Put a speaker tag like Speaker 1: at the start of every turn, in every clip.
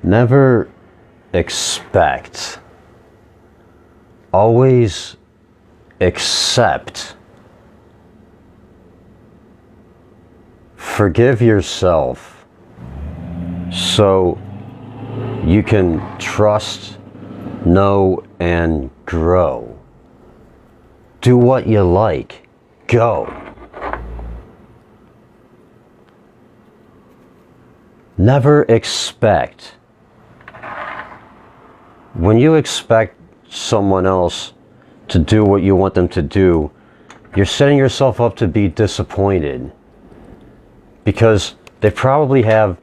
Speaker 1: Never expect. Always accept. Forgive yourself so you can trust, know, and grow. Do what you like. Go. Never expect. When you expect someone else to do what you want them to do, you're setting yourself up to be disappointed, because they probably have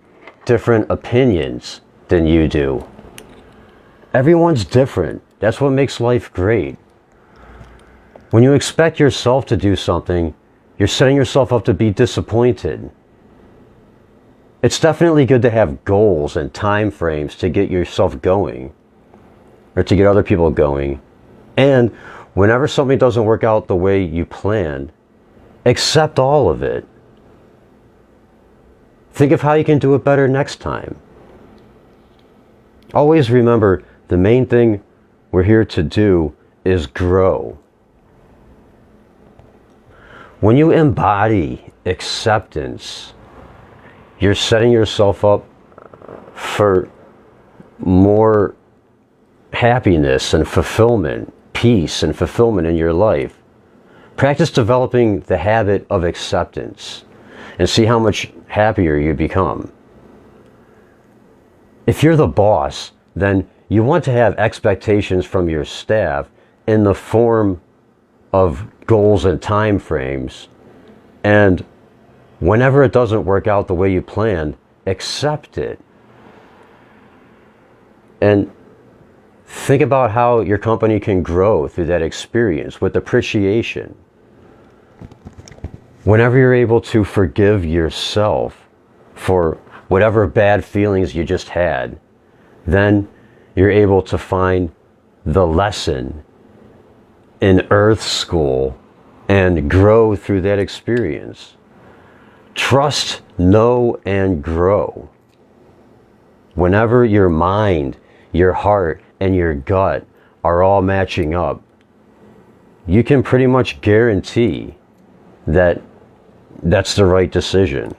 Speaker 1: different opinions than you do. Everyone's different. That's what makes life great. When you expect yourself to do something, you're setting yourself up to be disappointed. It's definitely good to have goals and time frames to get yourself going, or to get other people going. And whenever something doesn't work out the way you planned, accept all of it. Think of how you can do it better next time. Always remember, the main thing we're here to do is grow. When you embody acceptance, you're setting yourself up for more happiness and fulfillment, peace and fulfillment in your life. Practice developing the habit of acceptance and see how much happier you become. If you're the boss, then you want to have expectations from your staff in the form of goals and time frames. And whenever it doesn't work out the way you planned, accept it. And think about how your company can grow through that experience with appreciation. Whenever you're able to forgive yourself for whatever bad feelings you just had, then you're able to find the lesson in Earth School and grow through that experience. Trust, know, and grow. Whenever your mind, your heart, and your gut are all matching up, you can pretty much guarantee that that's the right decision.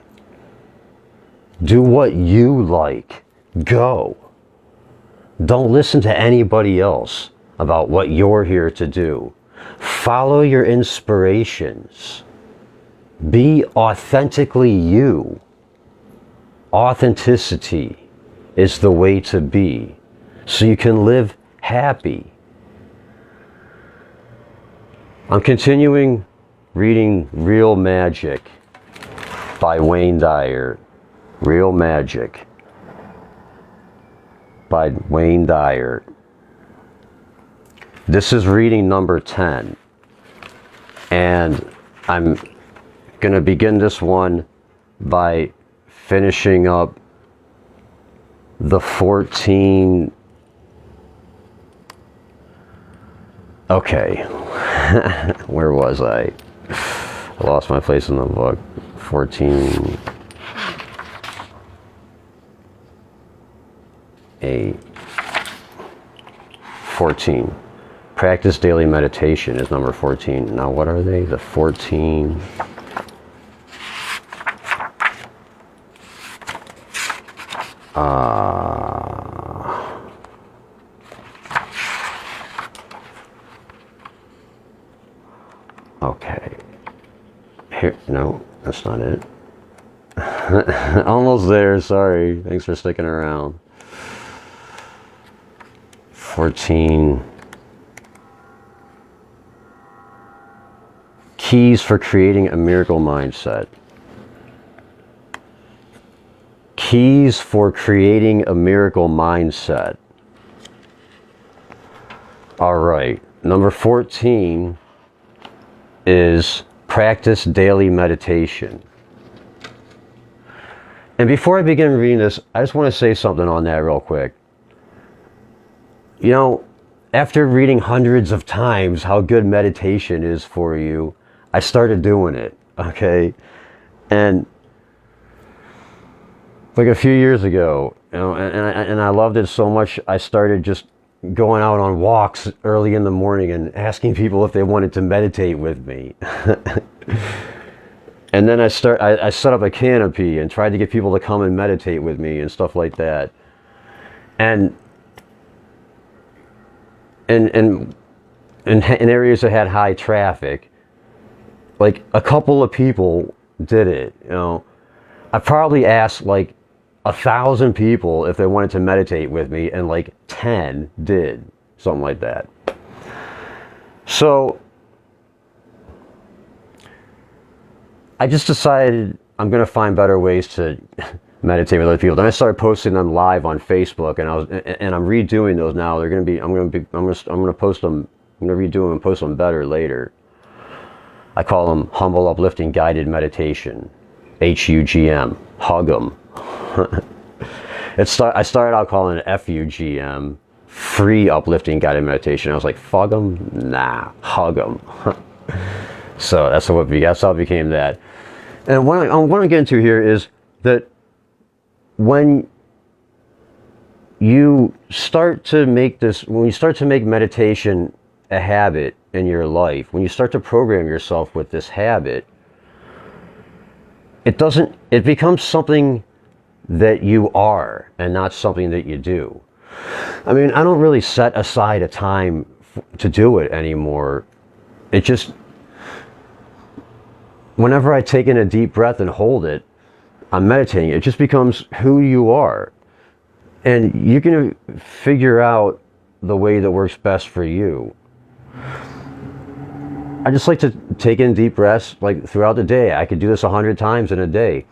Speaker 1: Do what you like. Go. Don't listen to anybody else about what you're here to do. Follow your inspirations. Be authentically you. Authenticity is the way to be, so you can live happy. I'm continuing reading Real Magic by Wayne Dyer. Real Magic by Wayne Dyer. This is reading number 10. And I'm going to begin this one by finishing up the 14. Okay. Where was I? I lost my place in the book. 14. 14. Practice daily meditation is number 14. Now what are they? The 14. Okay. Here, no, that's not it. Almost there, sorry. Thanks for sticking around. 14. Keys for creating a miracle mindset. Keys for creating a miracle mindset. All right. Number 14 is practice daily meditation. And before I begin reading this, I just want to say something on that real quick. You know, after reading hundreds of times how good meditation is for you, I started doing it, okay? And like a few years ago, and I loved it so much, I started just going out on walks early in the morning and asking people if they wanted to meditate with me. And then I set up a canopy and tried to get people to come and meditate with me and stuff like that. And in areas that had high traffic, like a couple of people did it. I probably asked like 1,000 people if they wanted to meditate with me, and like 10 did, something like that. So I just decided I'm going to find better ways to meditate with other people. Then I started posting them live on Facebook, and I'm redoing those now. They're going to be I'm going to post them. I'm going to redo them and post them better later. I call them Humble Uplifting Guided Meditation, HUGM, hug 'em. I started out calling it FUGM, Free Uplifting Guided Meditation. I was like, fug 'em? Nah, hug 'em. So that's how it became that. And what I'm getting to here is that when you start to make meditation a habit in your life, when you start to program yourself with this habit, it becomes something that you are and not something that you do. I mean, I don't really set aside a time to do it anymore. It just, whenever I take in a deep breath and hold it, I'm meditating. It just becomes who you are. And you can figure out the way that works best for you. I just like to take in deep breaths like throughout the day. I could do this 100 times in a day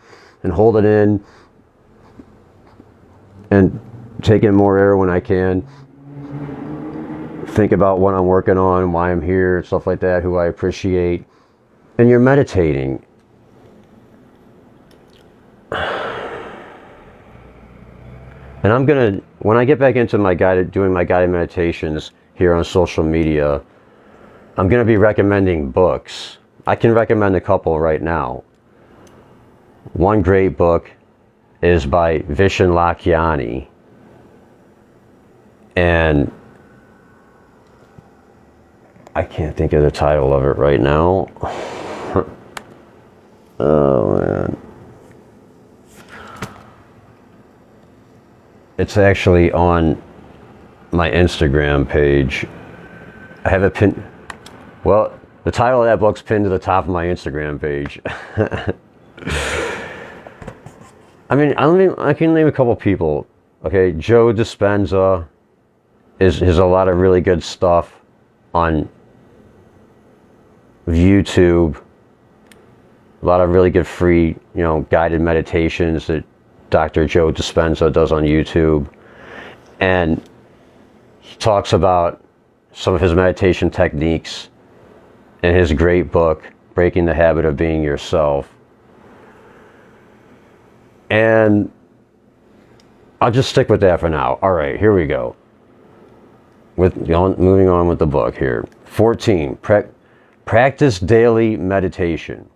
Speaker 1: and hold it in and take in more air when I can. Think about what I'm working on, why I'm here, stuff like that, who I appreciate. And you're meditating. And I'm gonna, when I get back into doing my guided meditations here on social media, I'm gonna be recommending books. I can recommend a couple right now. One great book is by Vishen Lakhiani. And I can't think of the title of it right now. Oh man. It's actually on my Instagram page. I have it pinned. Well, the title of that book's pinned to the top of my Instagram page. I mean, I can name a couple people. Okay, Joe Dispenza has a lot of really good stuff on YouTube. A lot of really good free, guided meditations that Dr. Joe Dispenza does on YouTube. And he talks about some of his meditation techniques in his great book, Breaking the Habit of Being Yourself. And I'll just stick with that for now. All right, here we go. Moving on with the book here. 14, practice daily meditation.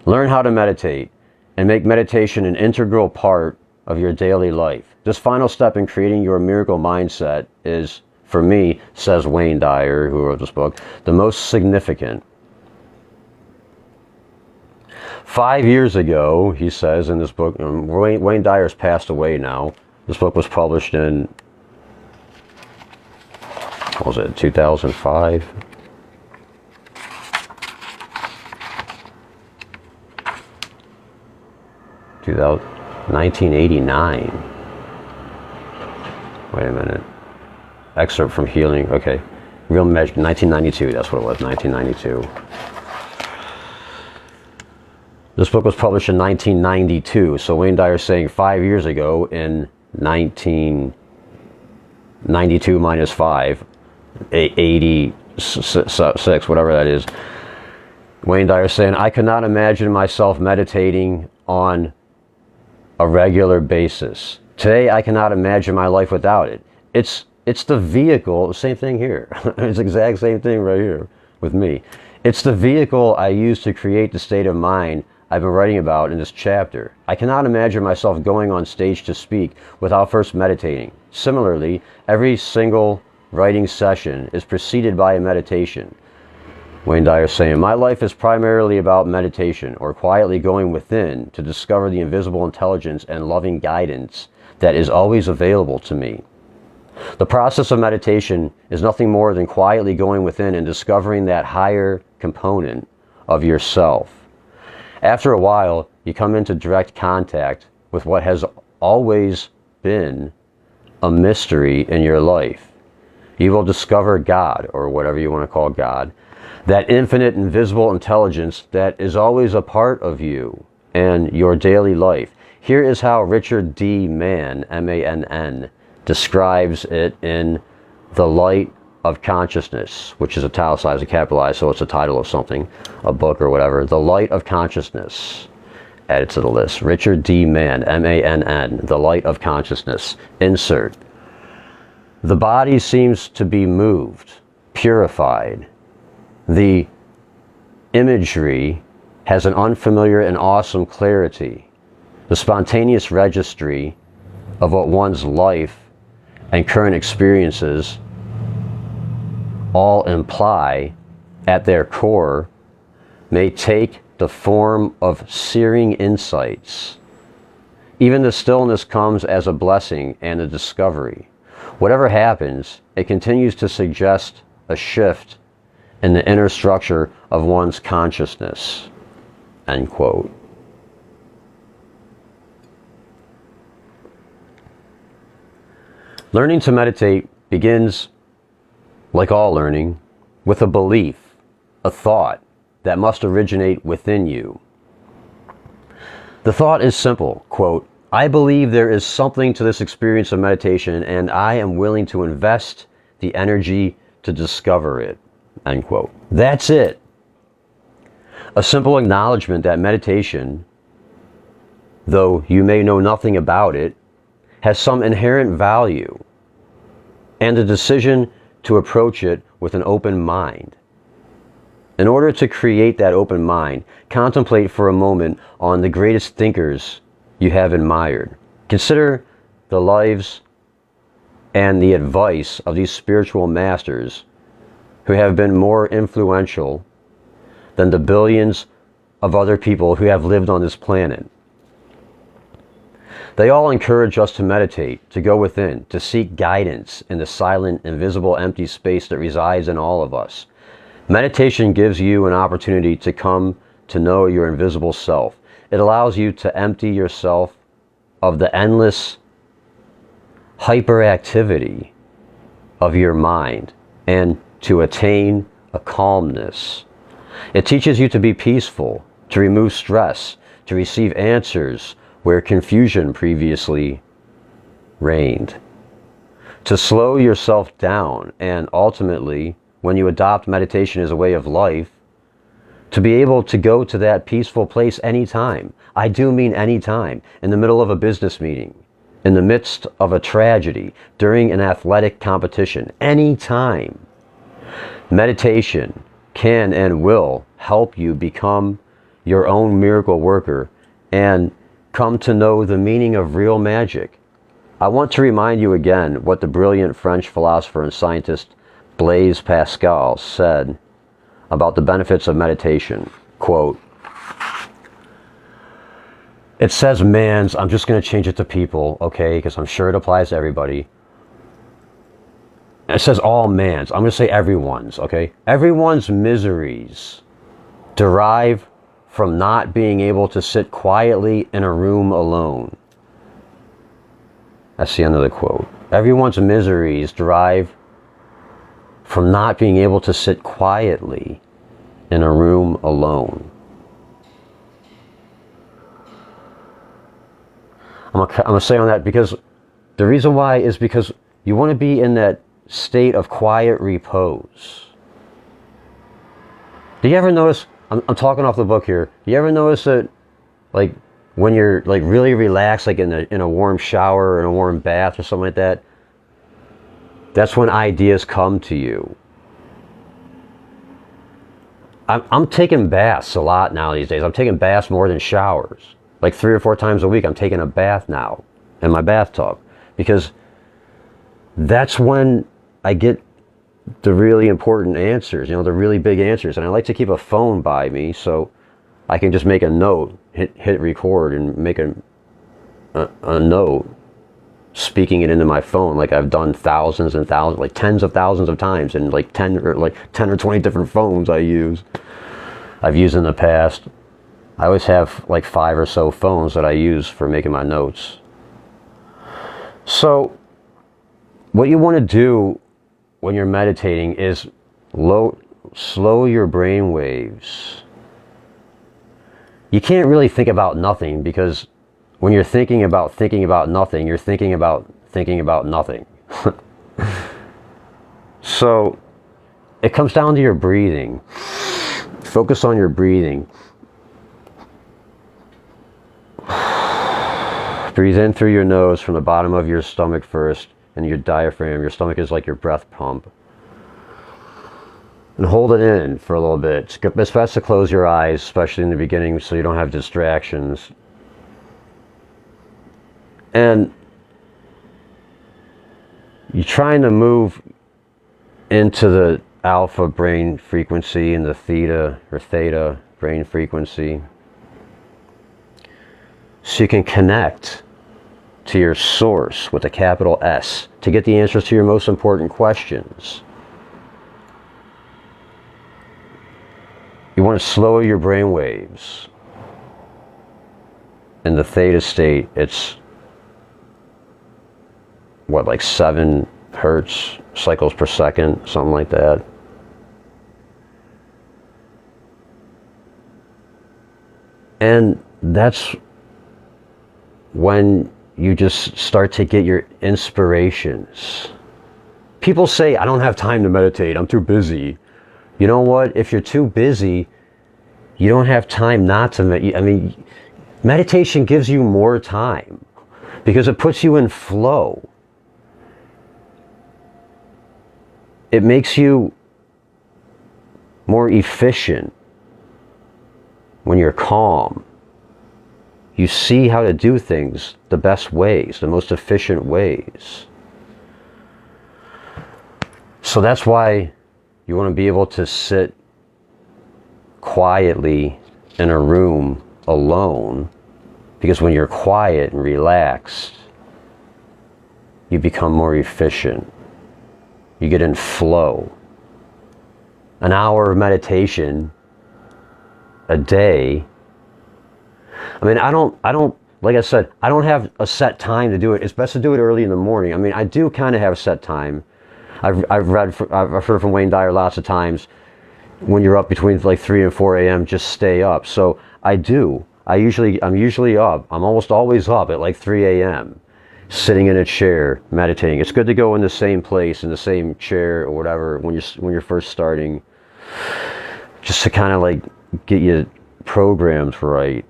Speaker 1: Learn how to meditate and make meditation an integral part of your daily life. This final step in creating your miracle mindset is, for me, says Wayne Dyer, who wrote this book, the most significant. 5 years ago, he says in this book, Wayne Dyer's passed away now. This book was published in, 2005? 1989. Wait a minute. Excerpt from Healing. Okay. Real Magic. 1992. That's what it was. 1992. This book was published in 1992. So Wayne Dyer is saying 5 years ago in 1992 minus 5, 86, whatever that is. Wayne Dyer is saying, I could not imagine myself meditating on a regular basis. Today, I cannot imagine my life without it. It's the vehicle, the same thing here. It's the exact same thing right here with me. It's the vehicle I use to create the state of mind I've been writing about in this chapter. I cannot imagine myself going on stage to speak without first meditating. Similarly, every single writing session is preceded by a meditation. Wayne Dyer saying, my life is primarily about meditation, or quietly going within to discover the invisible intelligence and loving guidance that is always available to me. The process of meditation is nothing more than quietly going within and discovering that higher component of yourself. After a while, you come into direct contact with what has always been a mystery in your life. You will discover God, or whatever you want to call God, that infinite invisible intelligence that is always a part of you and your daily life. Here is how Richard D. Mann, M-A-N-N, describes it in The Light of Consciousness, which is italicized and capitalized, so it's a title of something, a book or whatever. The Light of Consciousness. Add it to the list. Richard D. Mann, M-A-N-N, The Light of Consciousness. Insert. The body seems to be moved, purified. The imagery has an unfamiliar and awesome clarity. The spontaneous registry of what one's life and current experiences all imply at their core may take the form of searing insights. Even the stillness comes as a blessing and a discovery. Whatever happens, it continues to suggest a shift in the inner structure of one's consciousness. End quote. Learning to meditate begins, like all learning, with a belief, a thought that must originate within you. The thought is simple, quote, I believe there is something to this experience of meditation and I am willing to invest the energy to discover it, end quote. That's it. A simple acknowledgement that meditation, though you may know nothing about it, has some inherent value, and a decision to approach it with an open mind. In order to create that open mind, contemplate for a moment on the greatest thinkers you have admired. Consider the lives and the advice of these spiritual masters who have been more influential than the billions of other people who have lived on this planet. They all encourage us to meditate, to go within, to seek guidance in the silent, invisible, empty space that resides in all of us. Meditation gives you an opportunity to come to know your invisible self. It allows you to empty yourself of the endless hyperactivity of your mind and to attain a calmness. It teaches you to be peaceful, to remove stress, to receive answers where confusion previously reigned, to slow yourself down, and ultimately, when you adopt meditation as a way of life, to be able to go to that peaceful place anytime. I do mean anytime. In the middle of a business meeting, in the midst of a tragedy, during an athletic competition, anytime. Meditation can and will help you become your own miracle worker and come to know the meaning of real magic. I want to remind you again what the brilliant French philosopher and scientist Blaise Pascal said about the benefits of meditation. Quote, it says man's, I'm just going to change it to people, okay, because I'm sure it applies to everybody. It says all man's, I'm going to say everyone's, okay? Everyone's miseries derive from not being able to sit quietly in a room alone. That's the end of the quote. Everyone's miseries derive from not being able to sit quietly in a room alone. I'm going to say on that because the reason why is because you want to be in that state of quiet repose. Do you ever notice, I'm talking off the book here, do you ever notice that, like, when you're like really relaxed, like in a warm shower or in a warm bath or something like that, that's when ideas come to you. I'm taking baths a lot now these days. I'm taking baths more than showers. Like 3 or 4 times a week, I'm taking a bath now in my bathtub, because that's when I get the really important answers, you know, the really big answers. And I like to keep a phone by me so I can just make a note, hit record and make a note, speaking it into my phone, like I've done thousands and thousands, like tens of thousands of times, and like 10 or 20 different phones I've used in the past. I always have like 5 or so phones that I use for making my notes. So what you want to do when you're meditating is slow your brain waves. You can't really think about nothing, because when you're thinking about nothing, you're thinking about nothing. So it comes down to your breathing. Focus on your breathing. Breathe in through your nose from the bottom of your stomach first, and your diaphragm. Your stomach is like your breath pump. And hold it in for a little bit. It's best to close your eyes, especially in the beginning, so you don't have distractions. And you're trying to move into the alpha brain frequency and the theta or theta brain frequency, so you can connect to your source with a capital S to get the answers to your most important questions. You want to slow your brain waves. In the theta state, it's what, like 7 hertz cycles per second, something like that. And that's when you just start to get your inspirations. People say, I don't have time to meditate, I'm too busy. You know what? If you're too busy, you don't have time not to meditate. I mean, meditation gives you more time because it puts you in flow. It makes you more efficient when you're calm. You see how to do things the best ways, the most efficient ways. So that's why you want to be able to sit quietly in a room alone, because when you're quiet and relaxed, you become more efficient. You get in flow. An hour of meditation a day. I mean, I don't, like I said, I don't have a set time to do it. It's best to do it early in the morning. I mean, I do kind of have a set time. I've heard from Wayne Dyer lots of times, when you're up between like 3 and 4 a.m., just stay up. So I'm usually up. I'm almost always up at like 3 a.m., sitting in a chair, meditating. It's good to go in the same place, in the same chair or whatever, when you're first starting, just to kind of like get you programmed right.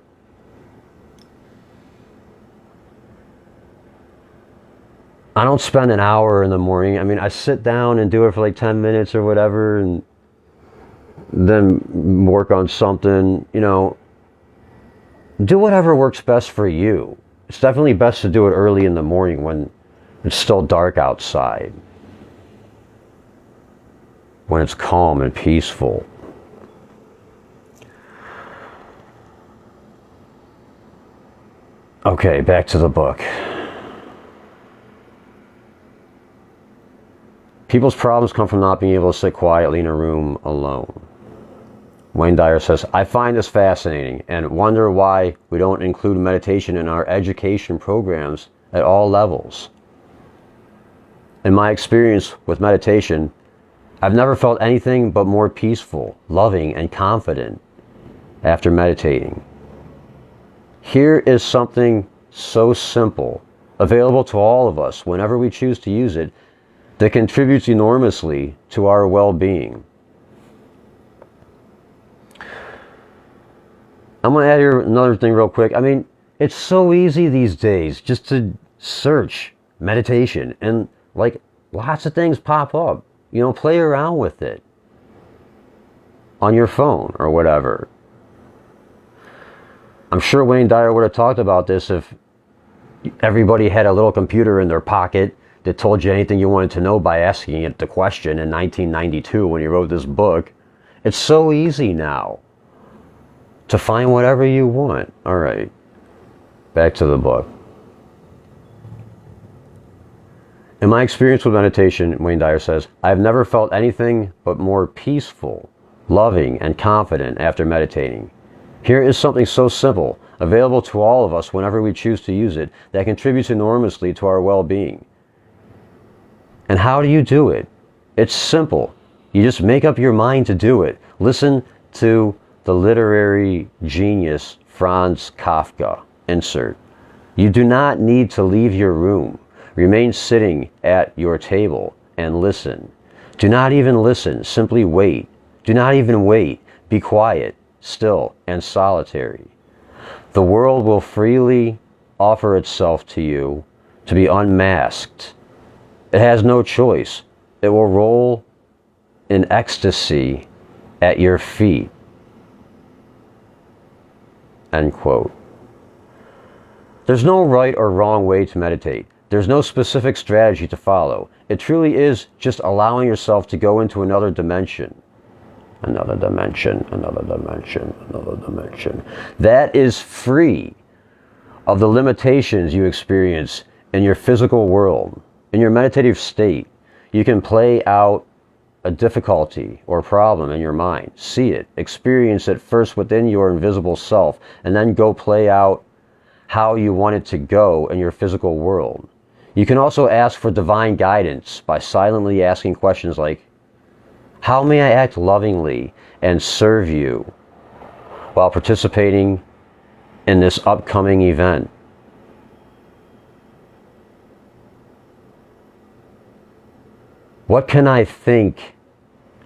Speaker 1: I don't spend an hour in the morning. I mean, I sit down and do it for like 10 minutes or whatever, and then work on something, you know. Do whatever works best for you. It's definitely best to do it early in the morning when it's still dark outside, when it's calm and peaceful. Okay, back to the book. People's problems come from not being able to sit quietly in a room alone. Wayne Dyer says, I find this fascinating and wonder why we don't include meditation in our education programs at all levels. In my experience with meditation, I've never felt anything but more peaceful, loving, and confident after meditating. Here is something so simple, available to all of us whenever we choose to use it, that contributes enormously to our well-being. I'm going to add here another thing real quick. I mean, it's so easy these days just to search meditation, and like lots of things pop up. You know, play around with it. on your phone or whatever. I'm sure Wayne Dyer would have talked about this if everybody had a little computer in their pocket that told you anything you wanted to know by asking it the question in 1992 when he wrote this book. It's so easy now to find whatever you want. All right, back to the book. In my experience with meditation, Wayne Dyer says, I've never felt anything but more peaceful, loving, and confident after meditating. Here is something so simple, available to all of us whenever we choose to use it, that contributes enormously to our well-being. And how do you do it? It's simple. You just make up your mind to do it. Listen to the literary genius Franz Kafka. Insert. You do not need to leave your room. Remain sitting at your table and listen. Do not even listen. Simply wait. Do not even wait. Be quiet, still, and solitary. The world will freely offer itself to you to be unmasked. It has no choice. It will roll in ecstasy at your feet. End quote. There's no right or wrong way to meditate. There's no specific strategy to follow. It truly is just allowing yourself to go into another dimension. Another dimension, another dimension, another dimension. That is free of the limitations you experience in your physical world. In your meditative state, you can play out a difficulty or problem in your mind. See it, experience it first within your invisible self, and then go play out how you want it to go in your physical world. You can also ask for divine guidance by silently asking questions like, how may I act lovingly and serve you while participating in this upcoming event? What can I think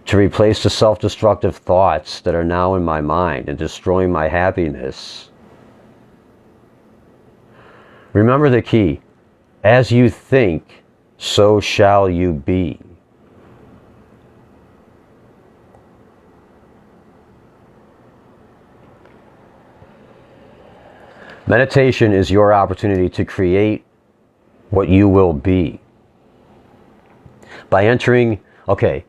Speaker 1: to replace the self-destructive thoughts that are now in my mind and destroying my happiness? Remember the key. As you think, so shall you be. Meditation is your opportunity to create what you will be. By entering, okay,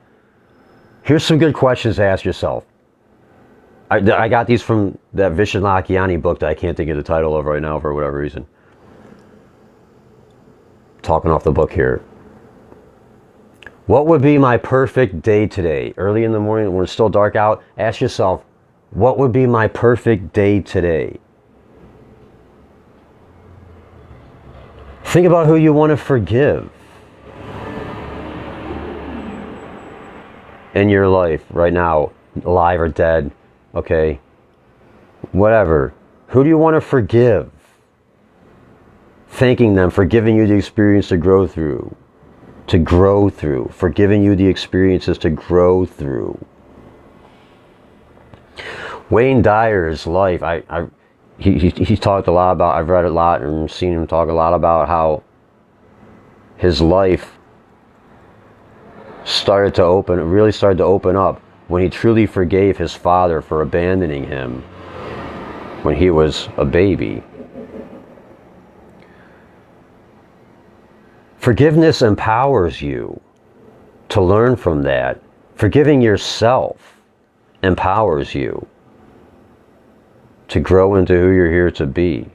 Speaker 1: here's some good questions to ask yourself. I got these from that Vishen Lakhiani book that I can't think of the title of right now for whatever reason. Talking off the book here. What would be my perfect day today? Early in the morning when it's still dark out, ask yourself, what would be my perfect day today? Think about who you want to forgive in your life right now, alive or dead, okay? Whatever. Who do you want to forgive? Thanking them for giving you the experience to grow through. For giving you the experiences to grow through. Wayne Dyer's life, he talked a lot about, I've read a lot and seen him talk a lot about how his life really started to open up when he truly forgave his father for abandoning him when he was a baby. Forgiveness empowers you to learn from that. Forgiving yourself empowers you to grow into who you're here to be.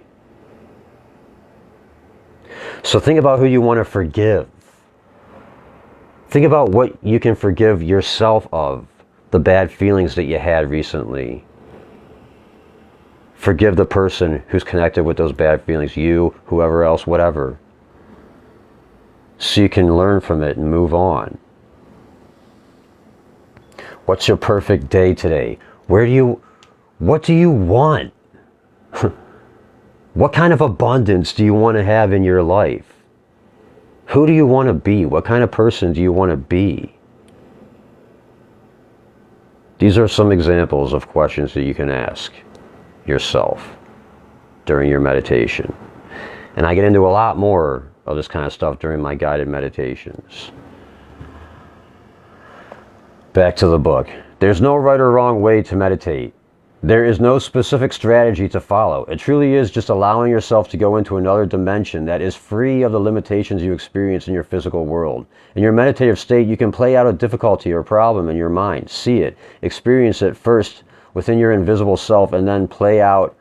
Speaker 1: So think about who you want to forgive. Think about what you can forgive yourself of, the bad feelings that you had recently. Forgive the person who's connected with those bad feelings, you, whoever else, whatever. So you can learn from it and move on. What's your perfect day today? What do you want? What kind of abundance do you want to have in your life? Who do you want to be? What kind of person do you want to be? These are some examples of questions that you can ask yourself during your meditation. And I get into a lot more of this kind of stuff during my guided meditations. Back to the book. There's no right or wrong way to meditate. There is no specific strategy to follow. It truly is just allowing yourself to go into another dimension that is free of the limitations you experience in your physical world. In your meditative state, you can play out a difficulty or problem in your mind, see it, experience it first within your invisible self, and then play out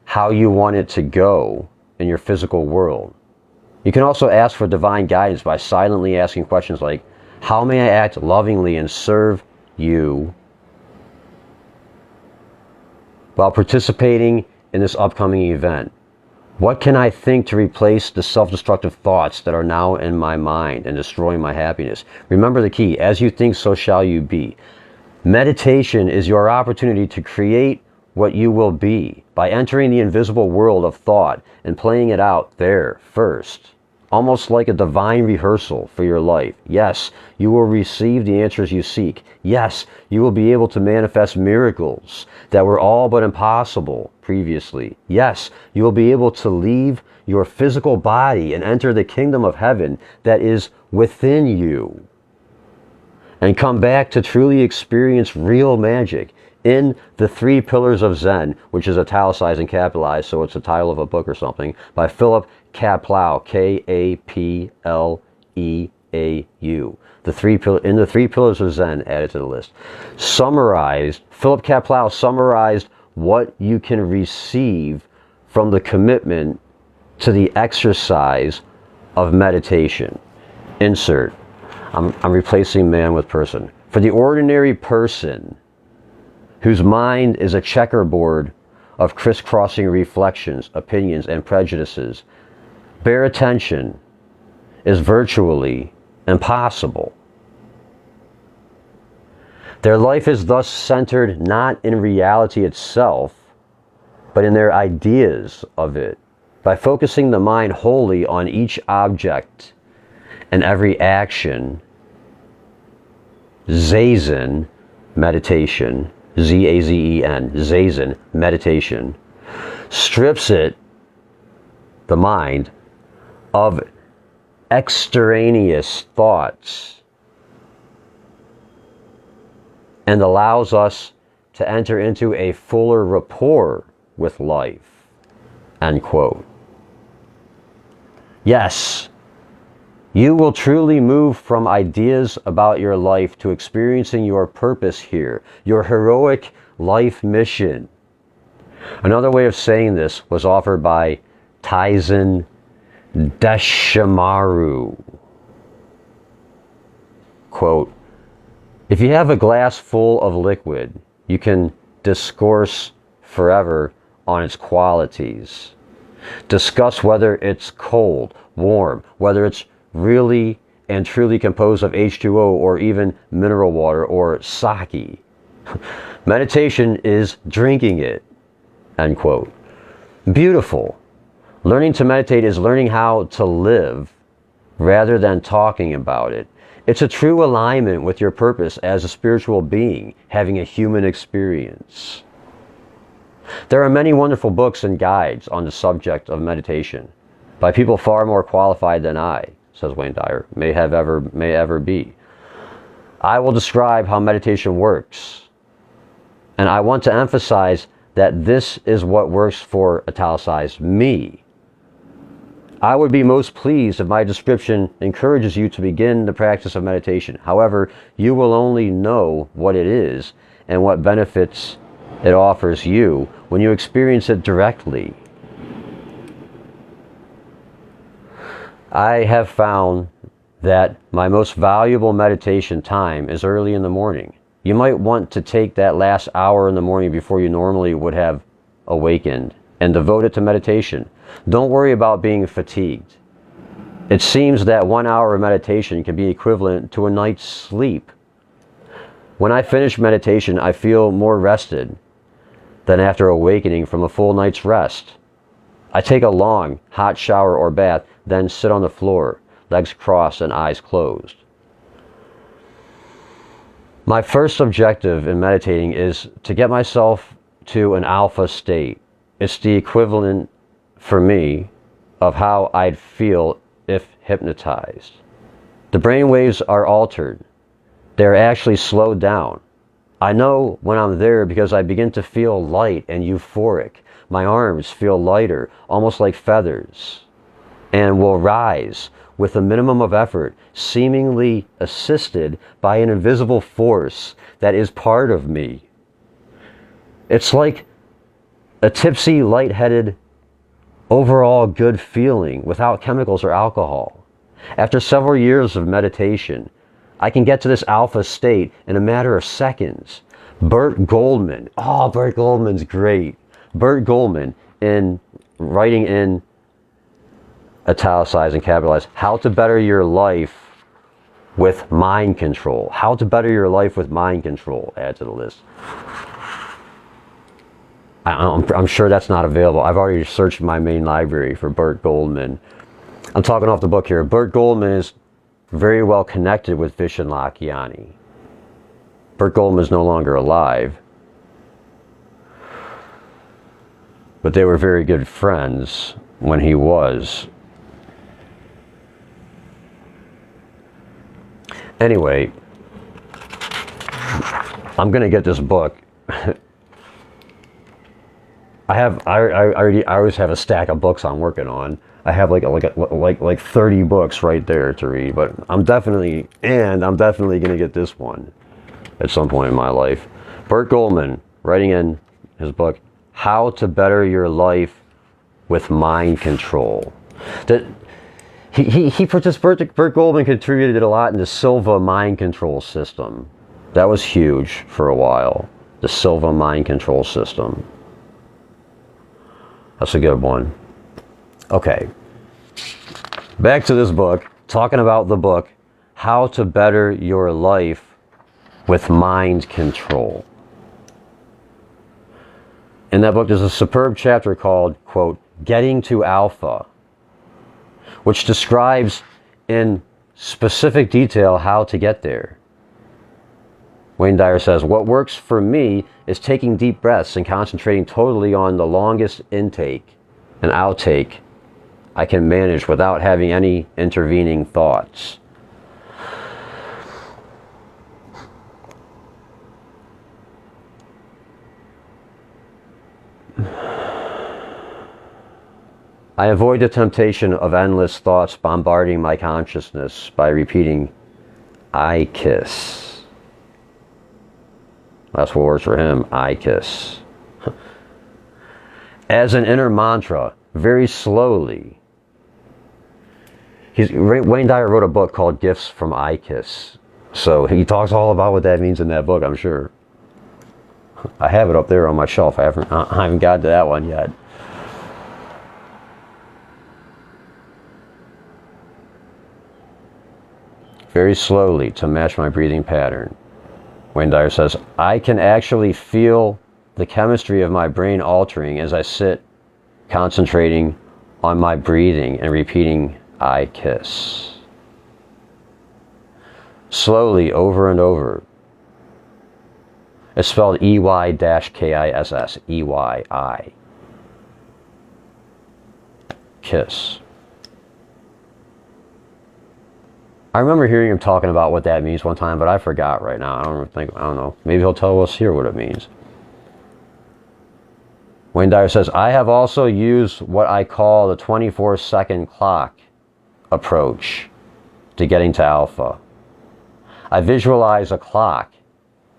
Speaker 1: how you want it to go in your physical world. You can also ask for divine guidance by silently asking questions like, how may I act lovingly and serve you while participating in this upcoming event? What can I think to replace the self-destructive thoughts that are now in my mind and destroying my happiness? Remember the key, as you think, so shall you be. Meditation is your opportunity to create what you will be by entering the invisible world of thought and playing it out there first. Almost like a divine rehearsal for your life. Yes, you will receive the answers you seek. Yes, you will be able to manifest miracles that were all but impossible previously. Yes, you will be able to leave your physical body and enter the kingdom of heaven that is within you, and come back to truly experience real magic in the 3 Pillars of Zen, which is italicized and capitalized, so it's the title of a book or something, by Philip Kapleau, Kapleau. In the 3 Pillars of Zen, added to the list. Philip Kapleau summarized what you can receive from the commitment to the exercise of meditation. Insert. I'm replacing man with person. For the ordinary person, whose mind is a checkerboard of crisscrossing reflections, opinions, and prejudices, bare attention is virtually impossible. Their life is thus centered not in reality itself, but in their ideas of it. By focusing the mind wholly on each object and every action, Zazen meditation, Z-A-Z-E-N, Zazen meditation, strips the mind, of extraneous thoughts and allows us to enter into a fuller rapport with life. End quote. Yes, you will truly move from ideas about your life to experiencing your purpose here, your heroic life mission. Another way of saying this was offered by Taizen Deshimaru. Quote, if you have a glass full of liquid, you can discourse forever on its qualities. Discuss whether it's cold, warm, whether it's really and truly composed of H2O or even mineral water or sake. Meditation is drinking it. End quote. Beautiful. Learning to meditate is learning how to live rather than talking about it. It's a true alignment with your purpose as a spiritual being, having a human experience. There are many wonderful books and guides on the subject of meditation by people far more qualified than I, says Wayne Dyer, may ever be. I will describe how meditation works, and I want to emphasize that this is what works for italicized me. I would be most pleased if my description encourages you to begin the practice of meditation. However, you will only know what it is and what benefits it offers you when you experience it directly. I have found that my most valuable meditation time is early in the morning. You might want to take that last hour in the morning before you normally would have awakened and devote it to meditation. Don't worry about being fatigued. It seems that 1 hour of meditation can be equivalent to a night's sleep. When I finish meditation, I feel more rested than after awakening from a full night's rest. I take a long, hot shower or bath, then sit on the floor, legs crossed and eyes closed. My first objective in meditating is to get myself to an alpha state. It's the equivalent for me of how I'd feel if hypnotized. The brain waves are altered. They're actually slowed down. I know when I'm there because I begin to feel light and euphoric. My arms feel lighter, almost like feathers, and will rise with a minimum of effort, seemingly assisted by an invisible force that is part of me. It's like a tipsy, lightheaded, overall good feeling without chemicals or alcohol. After several years of meditation, I can get to this alpha state in a matter of seconds. Burt Goldman, oh, Burt Goldman's great. Burt Goldman, in writing in italicized and capitalized, how to better your life with mind control. How to better your life with mind control. Add to the list. I'm sure that's not available. I've already searched my main library for Burt Goldman. I'm talking off the book here. Burt Goldman is very well connected with Vishen Lakhiani. Burt Goldman is no longer alive, but they were very good friends when he was. Anyway, I'm gonna get this book. I always have a stack of books I'm working on. I have like 30 books right there to read, but I'm definitely gonna get this one at some point in my life. Burt Goldman, writing in his book, How to Better Your Life with Mind Control. That Burt Goldman contributed a lot in the Silva mind control system. That was huge for a while. The Silva mind control system. That's a good one. Okay. Back to this book, talking about the book, How to Better Your Life with Mind Control. In that book, there's a superb chapter called, quote, Getting to Alpha, which describes in specific detail how to get there. Wayne Dyer says, what works for me is taking deep breaths and concentrating totally on the longest intake and outtake I can manage without having any intervening thoughts. I avoid the temptation of endless thoughts bombarding my consciousness by repeating, I kiss. That's what works for him, I kiss. As an inner mantra, very slowly. Wayne Dyer wrote a book called Gifts from IKISS. So he talks all about what that means in that book, I'm sure. I have it up there on my shelf. I haven't gotten to that one yet. Very slowly to match my breathing pattern. Wayne Dyer says, I can actually feel the chemistry of my brain altering as I sit concentrating on my breathing and repeating, I kiss. Slowly, over and over. It's spelled EY-KISS, EYI. Kiss. I remember hearing him talking about what that means one time, but I forgot right now. I don't know. Maybe he'll tell us here what it means. Wayne Dyer says, I have also used what I call the 24-second clock approach to getting to alpha. I visualize a clock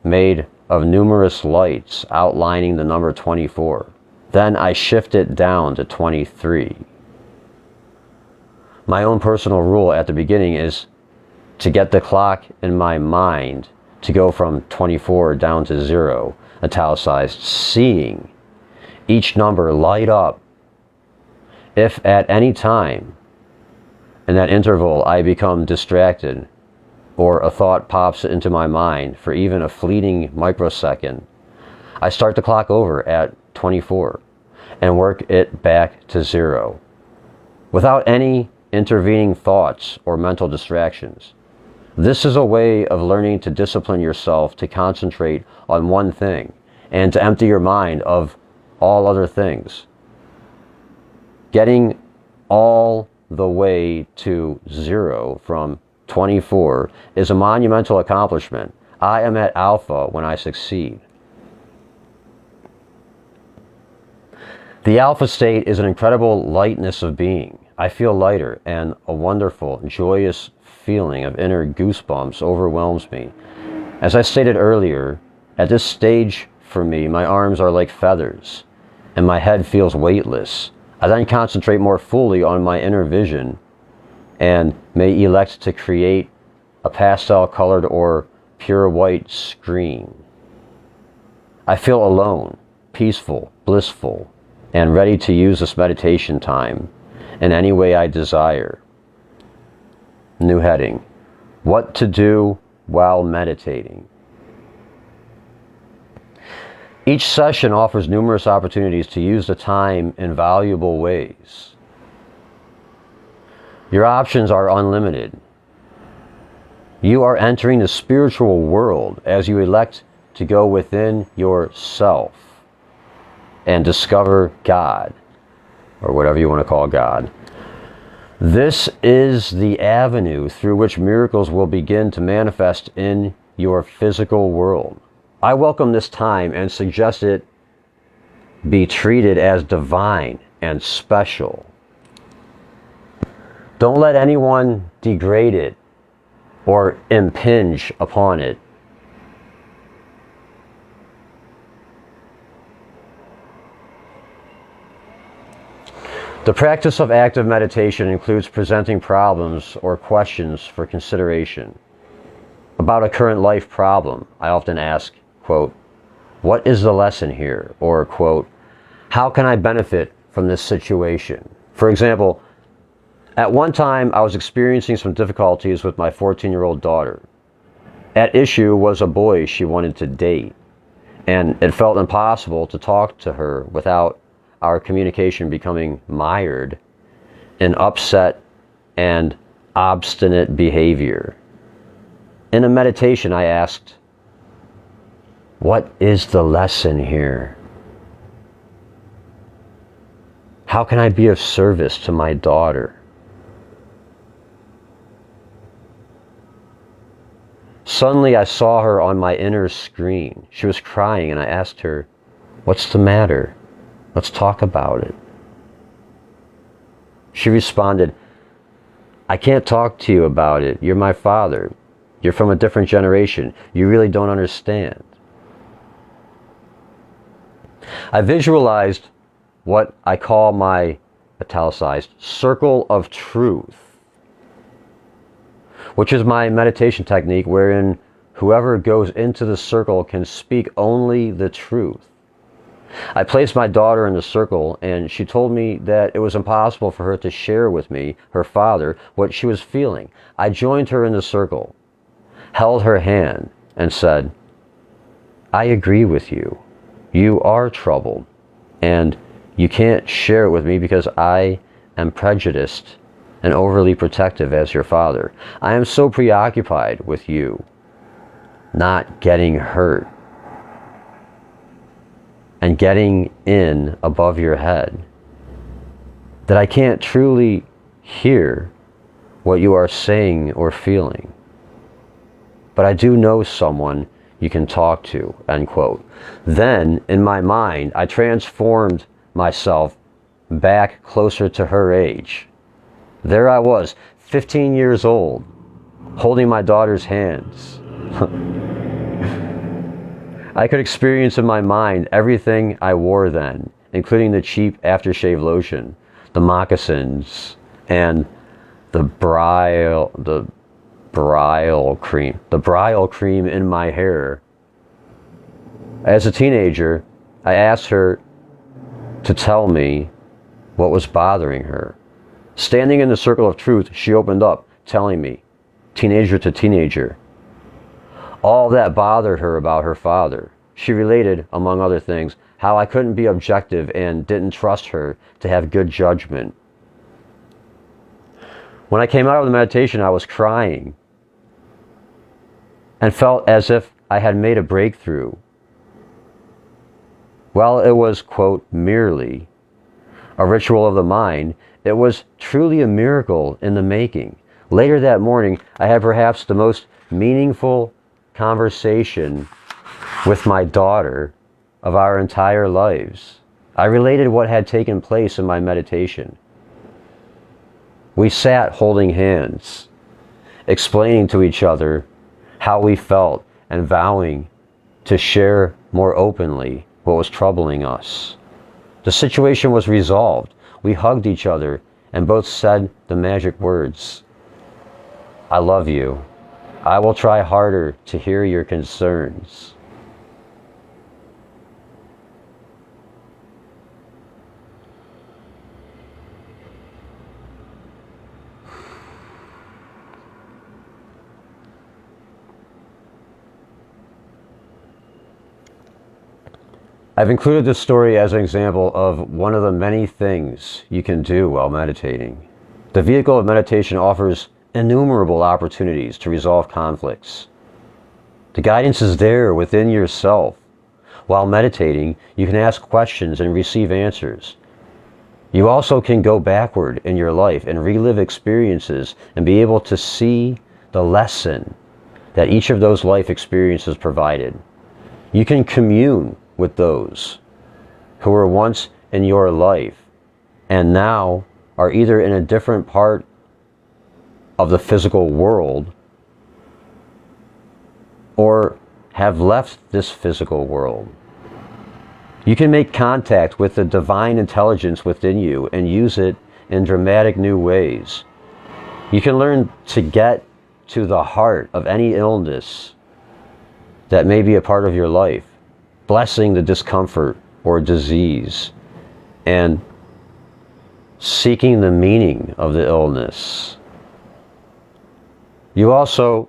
Speaker 1: made of numerous lights outlining the number 24. Then I shift it down to 23. My own personal rule at the beginning is to get the clock in my mind to go from 24 down to 0, italicized, seeing each number light up. If at any time in that interval I become distracted or a thought pops into my mind for even a fleeting microsecond, I start the clock over at 24 and work it back to 0 without any intervening thoughts or mental distractions. This is a way of learning to discipline yourself to concentrate on one thing and to empty your mind of all other things. Getting all the way to 0 from 24 is a monumental accomplishment. I am at alpha when I succeed. The alpha state is an incredible lightness of being. I feel lighter, and a wonderful, joyous feeling of inner goosebumps overwhelms me. As I stated earlier, at this stage for me, my arms are like feathers, and my head feels weightless. I then concentrate more fully on my inner vision, and may elect to create a pastel-colored or pure white screen. I feel alone, peaceful, blissful, and ready to use this meditation time in any way I desire. New heading: What to do while meditating. Each session offers numerous opportunities to use the time in valuable ways. Your options are unlimited. You are entering the spiritual world as you elect to go within yourself and discover God, or whatever you want to call God. This is the avenue through which miracles will begin to manifest in your physical world. I welcome this time and suggest it be treated as divine and special. Don't let anyone degrade it or impinge upon it. The practice of active meditation includes presenting problems or questions for consideration. About a current life problem, I often ask, quote, "What is the lesson here?" Or, quote, "How can I benefit from this situation?" For example, at one time I was experiencing some difficulties with my 14-year-old daughter. At issue was a boy she wanted to date, and it felt impossible to talk to her without our communication becoming mired in upset and obstinate behavior. In a meditation, I asked, "What is the lesson here? How can I be of service to my daughter?" Suddenly, I saw her on my inner screen. She was crying, and I asked her, "What's the matter? Let's talk about it." She responded, "I can't talk to you about it. You're my father. You're from a different generation. You really don't understand." I visualized what I call my italicized circle of truth, which is my meditation technique wherein whoever goes into the circle can speak only the truth. I placed my daughter in the circle, and she told me that it was impossible for her to share with me, her father, what she was feeling. I joined her in the circle, held her hand, and said, "I agree with you. You are troubled, and you can't share it with me because I am prejudiced and overly protective as your father. I am so preoccupied with you not getting hurt and getting in above your head that I can't truly hear what you are saying or feeling. But I do know someone you can talk to," end quote. Then, in my mind, I transformed myself back closer to her age. There I was, 15 years old, holding my daughter's hands. I could experience in my mind everything I wore then, including the cheap aftershave lotion, the moccasins, and the brile cream in my hair. As a teenager, I asked her to tell me what was bothering her. Standing in the circle of truth, she opened up, telling me, teenager to teenager, all that bothered her about her father. She related, among other things, how I couldn't be objective and didn't trust her to have good judgment. When I came out of the meditation, I was crying and felt as if I had made a breakthrough. While it was, quote, merely a ritual of the mind, it was truly a miracle in the making. Later that morning, I had perhaps the most meaningful conversation with my daughter of our entire lives. I related what had taken place in my meditation. We sat holding hands, explaining to each other how we felt and vowing to share more openly what was troubling us. The situation was resolved. We hugged each other and both said the magic words, "I love you. I will try harder to hear your concerns." I've included this story as an example of one of the many things you can do while meditating. The vehicle of meditation offers innumerable opportunities to resolve conflicts. The guidance is there within yourself. While meditating, you can ask questions and receive answers. You also can go backward in your life and relive experiences and be able to see the lesson that each of those life experiences provided. You can commune with those who were once in your life and now are either in a different part of the physical world or have left this physical world. You can make contact with the divine intelligence within you and use it in dramatic new ways. You can learn to get to the heart of any illness that may be a part of your life, blessing the discomfort or disease, and seeking the meaning of the illness. You also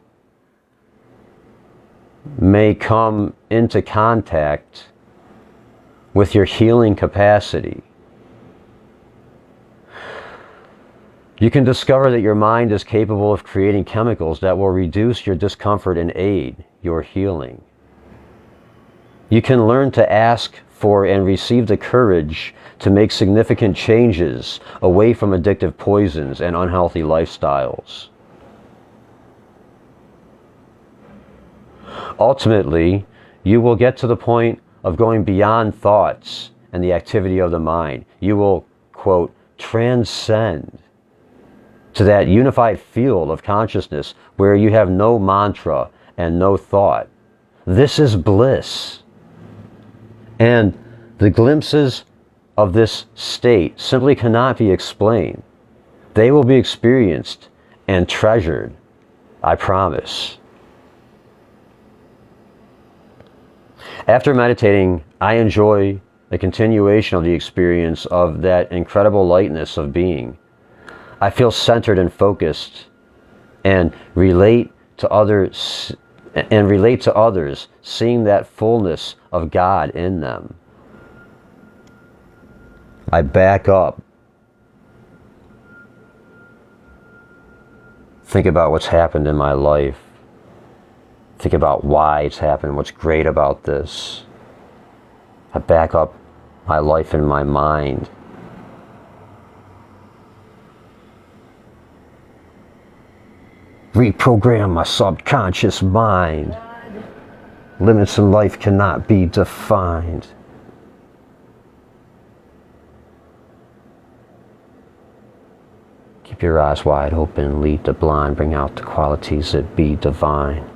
Speaker 1: may come into contact with your healing capacity. You can discover that your mind is capable of creating chemicals that will reduce your discomfort and aid your healing. You can learn to ask for and receive the courage to make significant changes away from addictive poisons and unhealthy lifestyles. Ultimately, you will get to the point of going beyond thoughts and the activity of the mind. You will, quote, transcend to that unified field of consciousness where you have no mantra and no thought. This is bliss. And the glimpses of this state simply cannot be explained. They will be experienced and treasured, I promise. After meditating, I enjoy the continuation of the experience of that incredible lightness of being. I feel centered and focused and relate to others, seeing that fullness of God in them. I back up. Think about what's happened in my life. Think about why it's happened, what's great about this. I back up my life in my mind. Reprogram my subconscious mind. Limits in life cannot be defined. Keep your eyes wide open, lead the blind, bring out the qualities that be divine.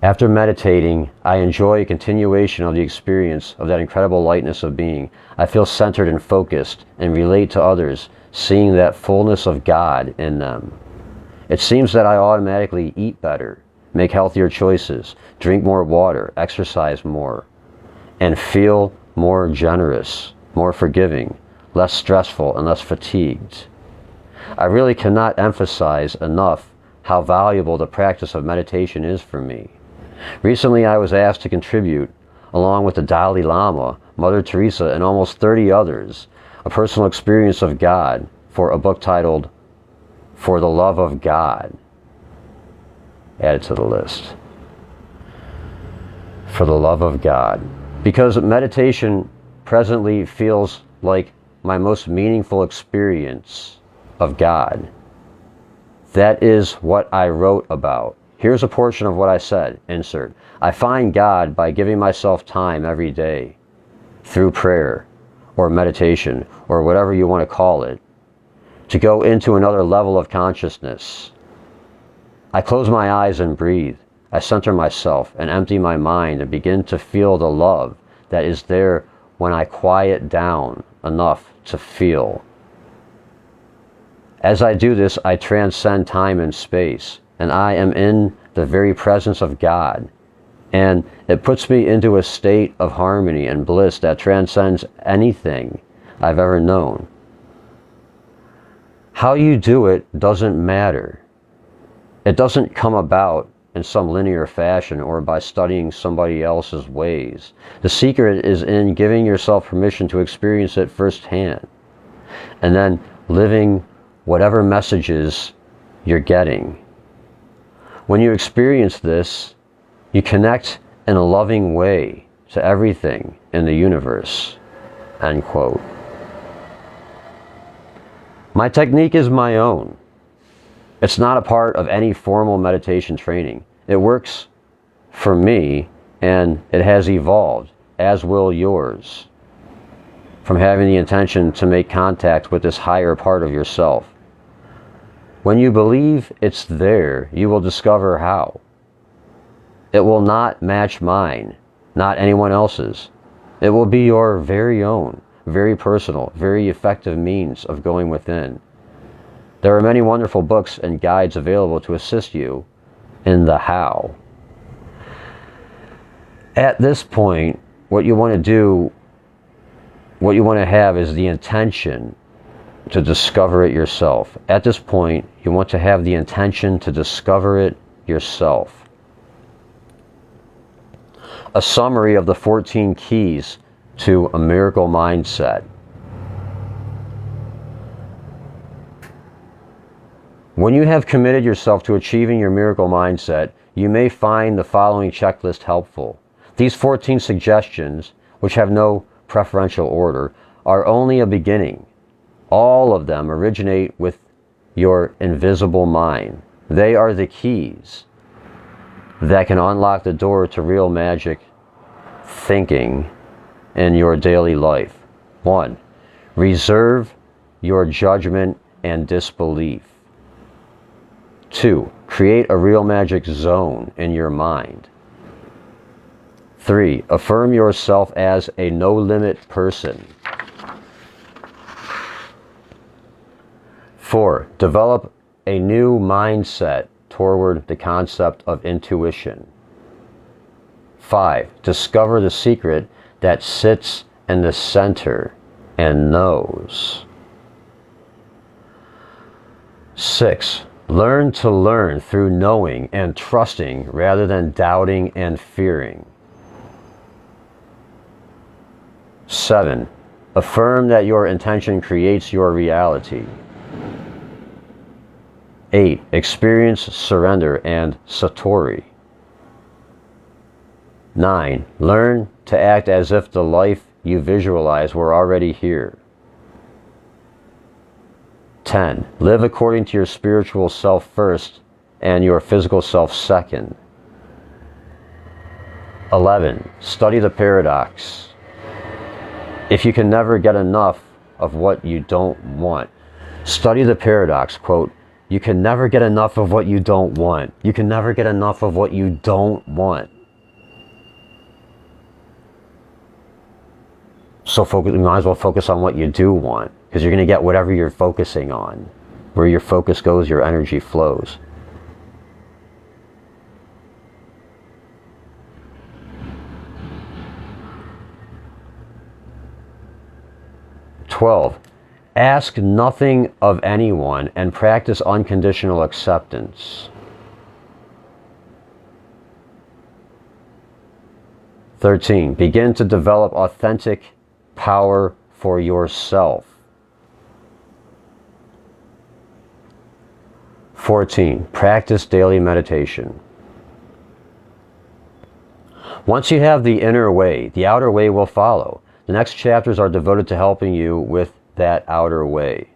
Speaker 1: After meditating, I enjoy a continuation of the experience of that incredible lightness of being. I feel centered and focused and relate to others, seeing that fullness of God in them. It seems that I automatically eat better, make healthier choices, drink more water, exercise more, and feel more generous, more forgiving, less stressful, and less fatigued. I really cannot emphasize enough how valuable the practice of meditation is for me. Recently, I was asked to contribute, along with the Dalai Lama, Mother Teresa, and almost 30 others, a personal experience of God for a book titled For the Love of God. Add it to the list. For the love of God. Because meditation presently feels like my most meaningful experience of God. That is what I wrote about. Here's a portion of what I said. Insert. I find God by giving myself time every day through prayer or meditation or whatever you want to call it to go into another level of consciousness. I close my eyes and breathe. I center myself and empty my mind and begin to feel the love that is there when I quiet down enough to feel. As I do this, I transcend time and space, and I am in the very presence of God. And it puts me into a state of harmony and bliss that transcends anything I've ever known. How you do it doesn't matter. It doesn't come about in some linear fashion or by studying somebody else's ways. The secret is in giving yourself permission to experience it firsthand, and then living whatever messages you're getting. When you experience this, you connect in a loving way to everything in the universe. End quote. My technique is my own. It's not a part of any formal meditation training. It works for me, and it has evolved, as will yours, from having the intention to make contact with this higher part of yourself. When you believe it's there, you will discover how. It will not match mine, not anyone else's. It will be your very own, very personal, very effective means of going within. There are many wonderful books and guides available to assist you in the how. At this point, what you want to do, what you want to have is the intention to discover it yourself. At this point, you want to have the intention to discover it yourself. A summary of the 14 keys to a miracle mindset. When you have committed yourself to achieving your miracle mindset, you may find the following checklist helpful. These 14 suggestions, which have no preferential order, are only a beginning. All of them originate with your invisible mind. They are the keys that can unlock the door to real magic thinking in your daily life. 1. Reserve your judgment and disbelief. 2. Create a real magic zone in your mind. 3. Affirm yourself as a no-limit person. 4. Develop a new mindset toward the concept of intuition. 5. Discover the secret that sits in the center and knows. 6. Learn to learn through knowing and trusting rather than doubting and fearing. 7. Affirm that your intention creates your reality. 8. Experience surrender and satori. 9. Learn to act as if the life you visualize were already here. 10. Live according to your spiritual self first and your physical self second. 11. Study the paradox. If you can never get enough of what you don't want, study the paradox. Quote, you can never get enough of what you don't want. You can never get enough of what you don't want. So you might as well focus on what you do want, because you're going to get whatever you're focusing on. Where your focus goes, your energy flows. "12. Ask nothing of anyone and practice unconditional acceptance. 13. Begin to develop authentic power for yourself. 14. Practice daily meditation. Once you have the inner way, the outer way will follow. The next chapters are devoted to helping you with that outer way.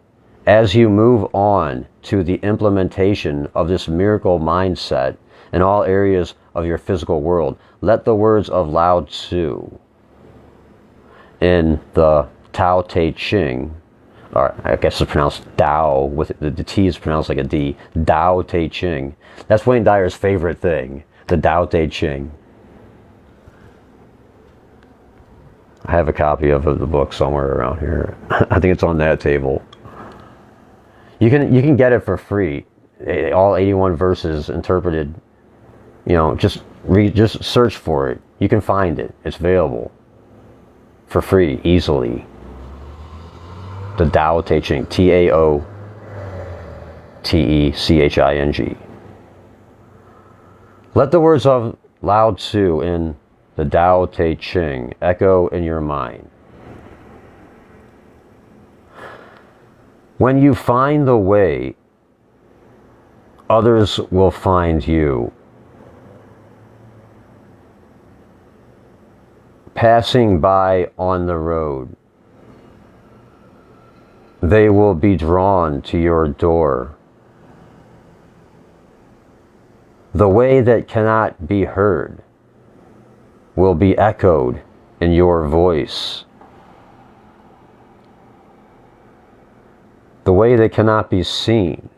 Speaker 1: As you move on to the implementation of this miracle mindset in all areas of your physical world, let the words of Lao Tzu in the Tao Te Ching, or I guess it's pronounced Tao, with the T is pronounced like a D, Tao Te Ching. That's Wayne Dyer's favorite thing, the Tao Te Ching. I have a copy of the book somewhere around here. I think it's on that table. You can get it for free. All 81 verses interpreted. You know, just search for it. You can find it. It's available for free, easily. The Tao Te Ching, Taoteching. Let the words of Lao Tzu in the Tao Te Ching echo in your mind. When you find the way, others will find you. Passing by on the road, they will be drawn to your door. The way that cannot be heard will be echoed in your voice. The way that cannot be seen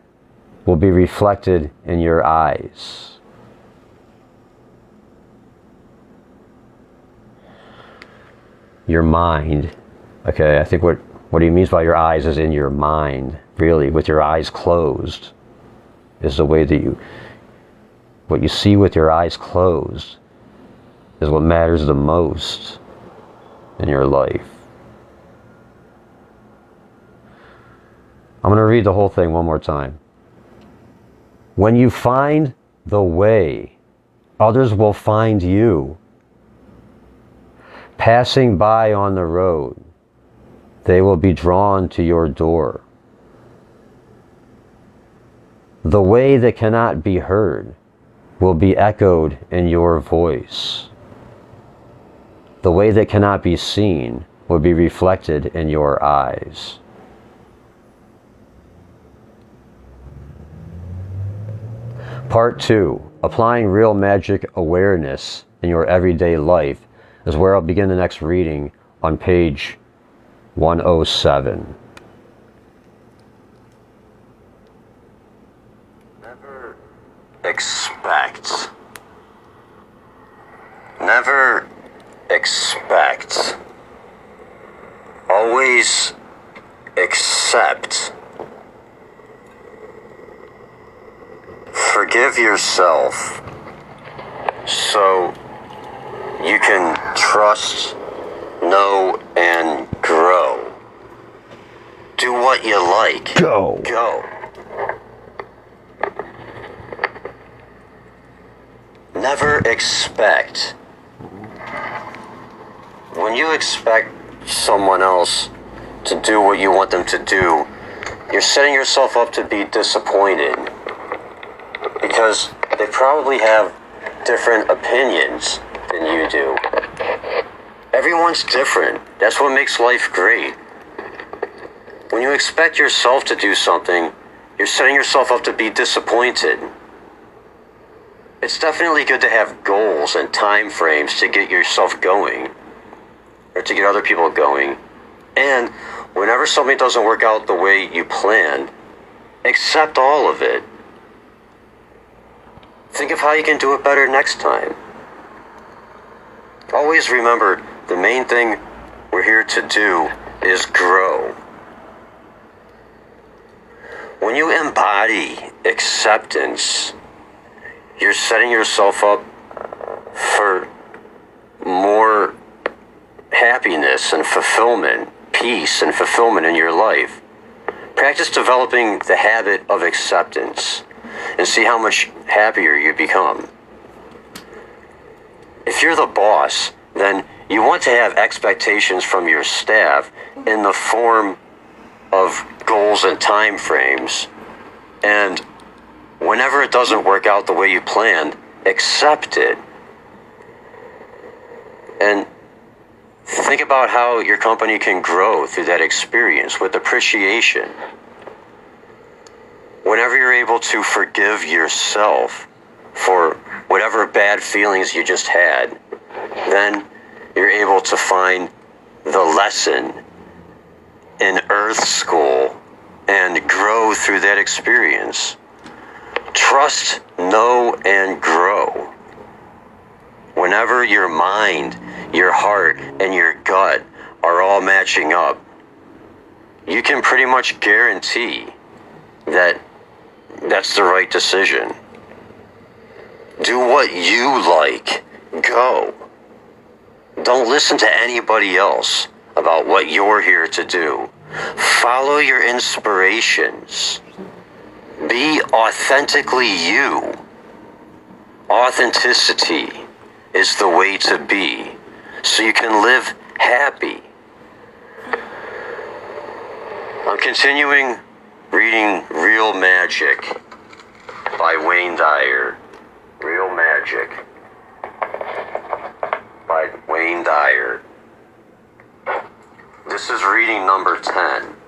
Speaker 1: will be reflected in your eyes. Your mind. Okay, I think what he means by your eyes is in your mind, really, with your eyes closed, is the way that what you see with your eyes closed is what matters the most in your life. I'm going to read the whole thing one more time. When you find the way, others will find you. Passing by on the road, they will be drawn to your door. The way that cannot be heard will be echoed in your voice. The way that cannot be seen will be reflected in your eyes. Part 2, applying real magic awareness in your everyday life, is where I'll begin the next reading on page 107.
Speaker 2: Never expect. Never expect. Always accept. Forgive yourself so you can trust, know, and grow. Do what you like.
Speaker 1: Go.
Speaker 2: Go. Never expect. When you expect someone else to do what you want them to do, you're setting yourself up to be disappointed. Because they probably have different opinions than you do. Everyone's different. That's what makes life great. When you expect yourself to do something, you're setting yourself up to be disappointed. It's definitely good to have goals and time frames to get yourself going, or to get other people going. And whenever something doesn't work out the way you planned, accept all of it. Think of how you can do it better next time. Always remember, the main thing we're here to do is grow. When you embody acceptance, you're setting yourself up for more happiness and fulfillment, peace and fulfillment in your life. Practice developing the habit of acceptance and see how much happier you become. If you're the boss, then you want to have expectations from your staff in the form of goals and time frames. And whenever it doesn't work out the way you planned, accept it. And think about how your company can grow through that experience with appreciation. able to forgive yourself for whatever bad feelings you just had, then you're able to find the lesson in Earth School and grow through that experience. Trust, know, and grow. Whenever your mind, your heart, and your gut are all matching up, you can pretty much guarantee that that's the right decision. Do what you like. Go. Don't listen to anybody else about what you're here to do. Follow your inspirations. Be authentically you. Authenticity is the way to be, so you can live happy. I'm continuing reading Real Magic by Wayne Dyer. Real Magic by Wayne Dyer. This is reading number 10.